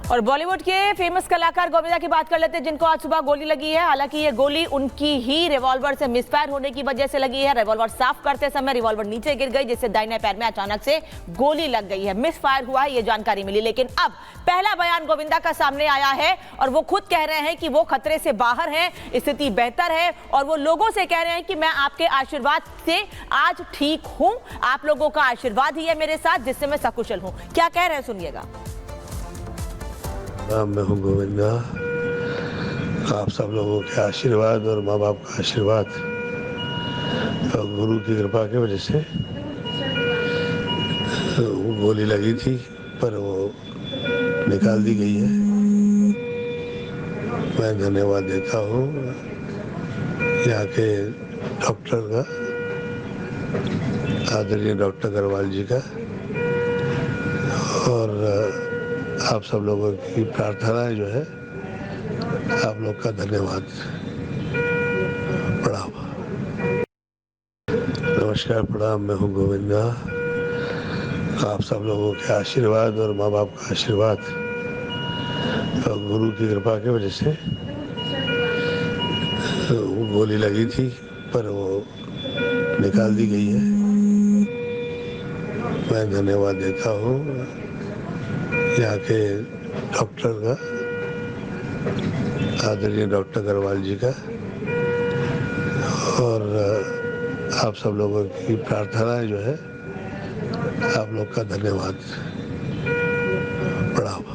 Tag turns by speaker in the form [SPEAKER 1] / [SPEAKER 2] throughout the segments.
[SPEAKER 1] और बॉलीवुड के फेमस कलाकार गोविंदा की बात कर लेते हैं, जिनको आज सुबह गोली लगी है। हालांकि ये गोली उनकी ही रिवॉल्वर से मिसफायर होने की वजह से लगी है। रिवॉल्वर साफ करते समय रिवॉल्वर नीचे गिर गई, जिससे दाहिने पैर में अचानक से गोली लग गई है। मिसफायर हुआ है, ये जानकारी मिली। लेकिन अब पहला बयान गोविंदा का सामने आया है और वो खुद कह रहे हैं कि वो खतरे से बाहर हैं, स्थिति बेहतर है और वो लोगों से कह रहे हैं कि मैं आपके आशीर्वाद से आज ठीक हूं। आप लोगों का आशीर्वाद ही है मेरे साथ, जिससे मैं सकुशल हूं। क्या कह रहे हैं, सुनिएगा।
[SPEAKER 2] मैं हूँ गोविंदा। आप सब लोगों के आशीर्वाद और माँ बाप का आशीर्वाद और गुरु की कृपा की वजह से वो गोली लगी थी, पर वो निकाल दी गई है। मैं धन्यवाद देता हूँ यहाँ के डॉक्टर का, आदरणीय डॉक्टर अग्रवाल जी का, और आप सब लोगों की प्रार्थनाएं जो है, आप लोग का धन्यवाद। प्रणाम। नमस्कार, प्रणाम। मैं हूँ गोविंदा। आप सब लोगों के आशीर्वाद और माँ बाप का आशीर्वाद और गुरु की कृपा की वजह से वो गोली लगी थी, पर वो निकाल दी गई है। मैं धन्यवाद देता हूँ यहाँ के डॉक्टर का, आदरणीय डॉक्टर अग्रवाल जी का, और आप सब लोगों की प्रार्थनाएं जो है, आप लोग का धन्यवाद। प्रणाम।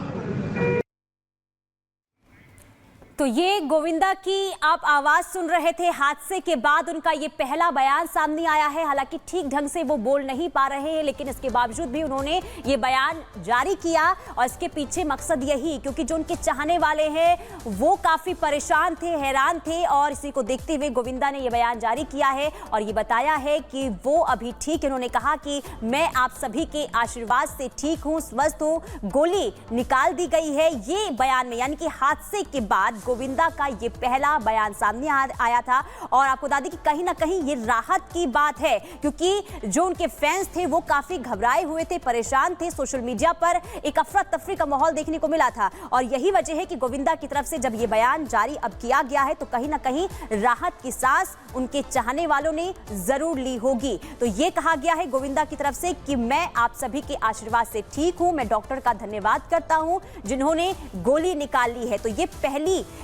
[SPEAKER 3] तो ये गोविंदा की आप आवाज सुन रहे थे। हादसे के बाद उनका ये पहला बयान सामने आया है। हालांकि ठीक ढंग से वो बोल नहीं पा रहे हैं, लेकिन इसके बावजूद भी उन्होंने ये बयान जारी किया। और इसके पीछे मकसद यही, क्योंकि जो उनके चाहने वाले हैं वो काफी परेशान थे, हैरान थे, और इसी को देखते हुए गोविंदा ने ये बयान जारी किया है और ये बताया है कि वो अभी ठीक है। उन्होंने कहा कि मैं आप सभी के आशीर्वाद से ठीक हूँ, स्वस्थ हूँ। गोली निकाल दी गई है। ये बयान में, यानी कि हादसे के बाद गोविंदा का ये पहला बयान सामने आया था। और आपको बता दें कि कहीं ना कहीं ये राहत की बात है, क्योंकि जो उनके फैंस थे वो काफी घबराए हुए थे, परेशान थे। सोशल मीडिया पर एक अफरा तफरी का माहौल देखने को मिला था और यही वजह है कि गोविंदा की तरफ से जब ये बयान जारी अब किया गया है, तो कहीं ना कहीं राहत की सांस उनके चाहने वालों ने जरूर ली होगी। तो ये कहा गया है गोविंदा की तरफ से कि मैं आप सभी के आशीर्वाद से ठीक हूं। मैं डॉक्टर का धन्यवाद करता हूं जिन्होंने गोली निकाल ली है। तो ये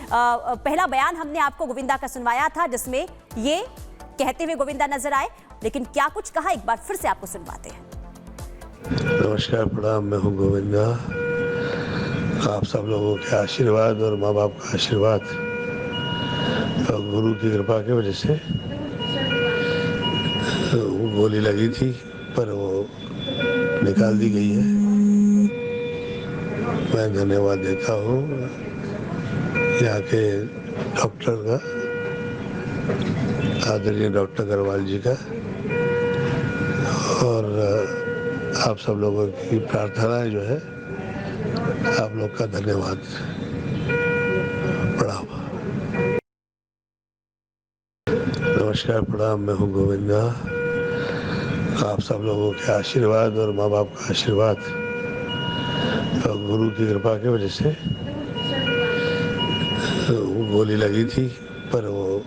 [SPEAKER 3] पहला बयान हमने आपको गोविंदा का सुनवाया था, जिसमें ये कहते हुए गोविंदा नजर आए। लेकिन क्या कुछ कहा, एक बार फिर से आपको सुनवाते हैं।
[SPEAKER 2] नमस्कार, प्रणाम। मैं हूँ गोविंदा। आप सब लोगों के आशीर्वाद और माँ बाप का आशीर्वाद और गुरु की कृपा की वजह से वो गोली लगी थी, पर वो निकाल दी गई है। मैं धन्यवाद देता हूँ यहाँ के डॉक्टर का, आदरणीय डॉक्टर अग्रवाल जी का, और आप सब लोगों की प्रार्थनाएं जो है, आप लोग का धन्यवाद। प्रणाम। नमस्कार, प्रणाम। मैं हूँ गोविंदा। आप सब लोगों के आशीर्वाद और माँ बाप का आशीर्वाद और गुरु की कृपा की वजह से वो गोली लगी थी, पर वो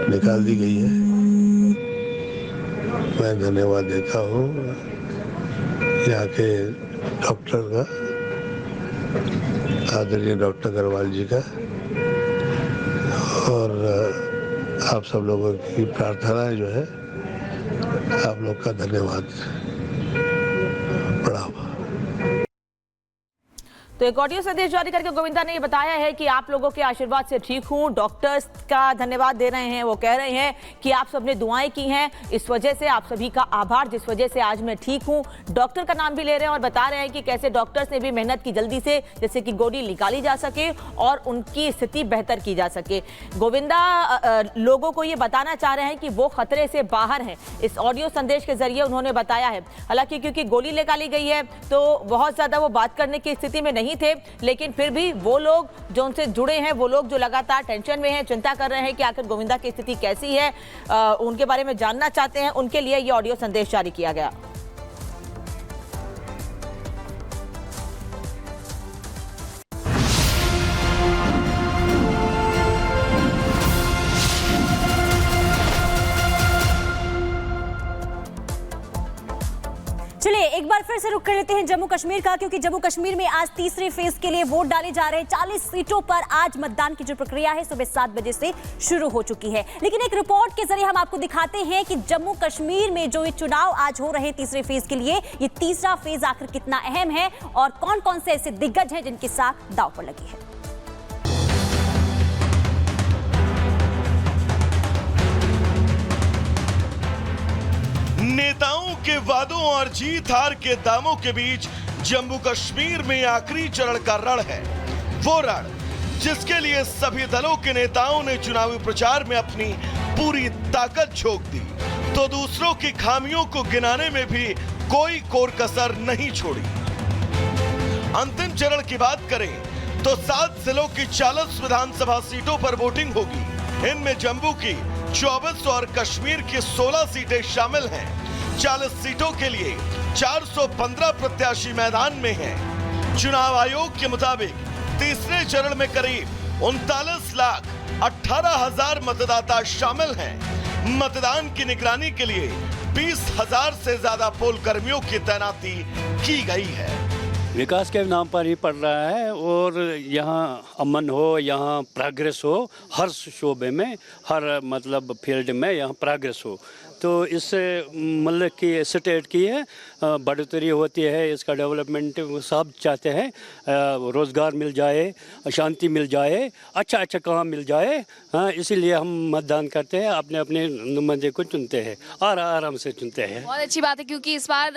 [SPEAKER 2] निकाल दी गई है। मैं धन्यवाद देता हूँ यहाँ के डॉक्टर का, आदरणीय डॉक्टर अग्रवाल जी का, और आप सब लोगों की प्रार्थनाएं जो है, आप लोग का धन्यवाद। प्रणाम।
[SPEAKER 1] तो एक ऑडियो संदेश जारी करके गोविंदा ने ये बताया है कि आप लोगों के आशीर्वाद से ठीक हूं। डॉक्टर्स का धन्यवाद दे रहे हैं। वो कह रहे हैं कि आप सबने दुआएं की हैं, इस वजह से आप सभी का आभार, जिस वजह से आज मैं ठीक हूं। डॉक्टर का नाम भी ले रहे हैं और बता रहे हैं कि कैसे डॉक्टर्स ने भी मेहनत की जल्दी से, जैसे कि गोली निकाली जा सके और उनकी स्थिति बेहतर की जा सके। गोविंदा लोगों को ये बताना चाह रहे हैं कि वो खतरे से बाहर हैं। इस ऑडियो संदेश के जरिए उन्होंने बताया है। हालांकि क्योंकि गोली निकाली गई है तो बहुत ज्यादा वो बात करने की स्थिति में नहीं थे, लेकिन फिर भी वो लोग जो उनसे जुड़े हैं, वो लोग जो लगातार टेंशन में हैं, चिंता कर रहे हैं कि आखिर गोविंदा की स्थिति कैसी है, उनके बारे में जानना चाहते हैं, उनके लिए ये ऑडियो संदेश जारी किया गया।
[SPEAKER 3] फिर से रुक कर लेते हैं जम्मू कश्मीर का, क्योंकि जम्मू कश्मीर में आज तीसरे फेज के लिए वोट डाले जा रहे हैं। 40 सीटों पर आज मतदान की जो प्रक्रिया है सुबह 7 बजे से शुरू हो चुकी है। लेकिन एक रिपोर्ट के जरिए हम आपको दिखाते हैं कि जम्मू कश्मीर में जो ये चुनाव आज हो रहे हैं तीसरे फेज के लिए, ये तीसरा फेज आखिर कितना अहम है और कौन कौन से ऐसे दिग्गज हैं जिनके साथ दांव पर लगी है।
[SPEAKER 4] नेताओं के वादों और जीत हार के दामों के बीच जम्मू कश्मीर में आखिरी चरण का रण है। वो रण जिसके लिए सभी दलों के नेताओं ने चुनावी प्रचार में अपनी पूरी ताकत झोंक दी, तो दूसरों की खामियों को गिनाने में भी कोई कोर कसर नहीं छोड़ी। अंतिम चरण की बात करें तो 7 जिलों की 40 विधानसभा सीटों पर वोटिंग होगी। इनमें जम्मू की 24 और कश्मीर की 16 सीटें शामिल हैं। 40 सीटों के लिए 415 प्रत्याशी मैदान में हैं। चुनाव आयोग के मुताबिक तीसरे चरण में करीब 39,18,000 मतदाता शामिल हैं। मतदान की निगरानी के लिए 20,000 से ज्यादा पोल कर्मियों की तैनाती की गई है।
[SPEAKER 5] विकास के नाम पर ही पड़ रहा है और यहाँ अमन हो, यहाँ प्रोग्रेस हो, हर शोबे में, हर मतलब फील्ड में यहाँ प्रोग्रेस हो। तो इससे मतलब कि स्टेट की है बढ़ोतरी होती है, इसका डेवलपमेंट सब चाहते हैं। रोज़गार मिल जाए, शांति मिल जाए, अच्छा अच्छा काम मिल जाए। हाँ, इसीलिए हम मतदान करते हैं, अपने अपने नुमाइंदे को चुनते हैं और आराम से चुनते हैं।
[SPEAKER 6] बहुत अच्छी बात है, क्योंकि इस बार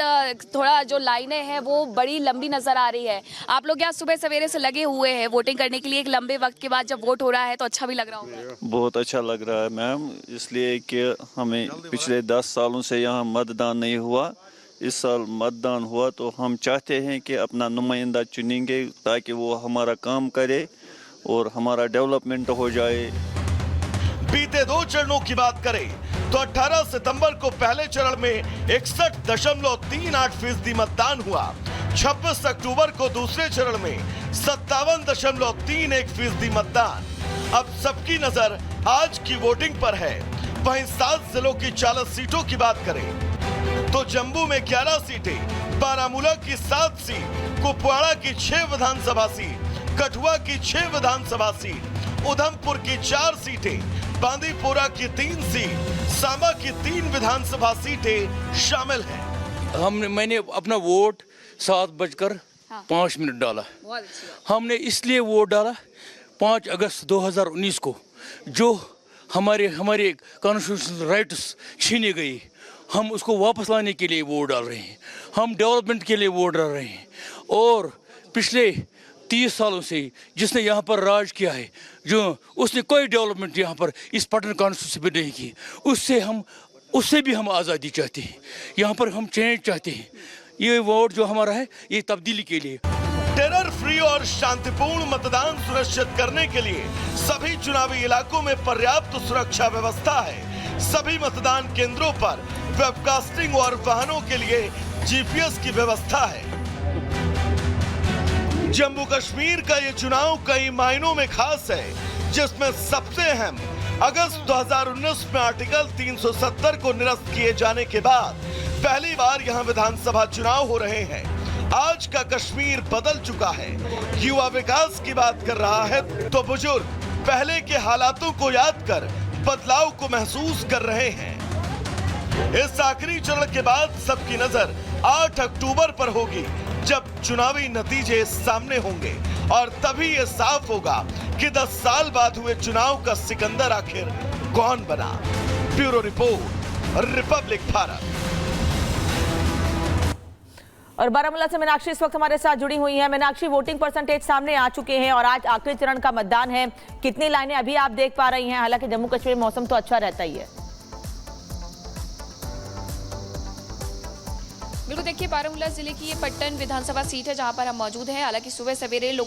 [SPEAKER 6] थोड़ा जो लाइनें हैं वो बड़ी लंबी नजर आ रही है। आप लोग यहाँ सुबह सवेरे से लगे हुए हैं वोटिंग करने के लिए। एक लंबे वक्त के बाद जब वोट हो रहा है तो अच्छा भी लग रहा होगा।
[SPEAKER 7] बहुत अच्छा लग रहा है मैम, इसलिए कि हमें पिछले 10 सालों से यहाँ मतदान नहीं हुआ। इस साल मतदान हुआ तो हम चाहते हैं कि अपना नुमाइंदा चुनेंगे ताकि वो हमारा काम करे और हमारा डेवलपमेंट हो जाए।
[SPEAKER 4] बीते 2 चरणों की बात करें तो 18 सितंबर को पहले चरण में 61.38% मतदान हुआ। 26 अक्टूबर को दूसरे चरण में 57.31% मतदान। अब सबकी नजर आज की वोटिंग पर है। वहीं 7 जिलों की 40 सीटों की बात करें तो जम्मू में 11 सीटें, बारामूला की 7 सीट, कुपवाड़ा की 6 विधानसभा सीट, कठुआ की 6 विधानसभा सीट, उधमपुर की 4 सीटें, बांदीपोरा की 3 सीट, सांबा की 3 विधानसभा सीटें शामिल हैं।
[SPEAKER 8] मैंने अपना वोट 7:05 डाला। हमने इसलिए वोट डाला 5 अगस्त 2019 को, जो हमारे कॉन्स्टिट्यूशनल राइट्स छीने गई, हम उसको वापस लाने के लिए वोट डाल रहे हैं। हम डेवलपमेंट के लिए वोट डाल रहे हैं। और पिछले 30 सालों से जिसने यहाँ पर राज किया है, जो उसने कोई डेवलपमेंट यहाँ पर इस पटन कॉन्स्टिट्यूंसी में नहीं की, उससे भी हम आज़ादी चाहते हैं। यहाँ पर हम चेंज चाहते हैं। ये वोट जो हमारा है ये तब्दीली के लिए।
[SPEAKER 4] टेरर फ्री और शांतिपूर्ण मतदान सुनिश्चित करने के लिए सभी चुनावी इलाकों में पर्याप्त सुरक्षा व्यवस्था है। सभी मतदान केंद्रों पर वेबकास्टिंग और वाहनों के लिए जीपीएस की व्यवस्था है। जम्मू कश्मीर का ये चुनाव कई मायनों में खास है, जिसमें सबसे अहम अगस्त 2019 में आर्टिकल 370 को निरस्त किए जाने के बाद पहली बार यहाँ विधानसभा चुनाव हो रहे हैं। आज का कश्मीर बदल चुका है। युवा विकास की बात कर रहा है तो बुजुर्ग पहले के हालातों को याद कर बदलाव को महसूस कर रहे हैं। इस आखिरी चरण के बाद सबकी नजर 8 अक्टूबर पर होगी, जब चुनावी नतीजे सामने होंगे और तभी ये साफ होगा कि 10 साल बाद हुए चुनाव का सिकंदर आखिर कौन बना। Bureau report, Republic Bharat.
[SPEAKER 1] और बारामूला से मीनाक्षी इस वक्त हमारे साथ जुड़ी हुई हैं। मीनाक्षी, वोटिंग परसेंटेज सामने आ चुके हैं और आज आखिरी चरण का मतदान है। कितनी लाइनें अभी आप देख पा रही हैं? हालांकि जम्मू कश्मीर मौसम तो अच्छा रहता ही है।
[SPEAKER 6] बिल्कुल, देखिए बारामूला जिले की ये पट्टन विधानसभा सीट है जहां पर हम मौजूद हैं। हालांकि सुबह सवेरे लोग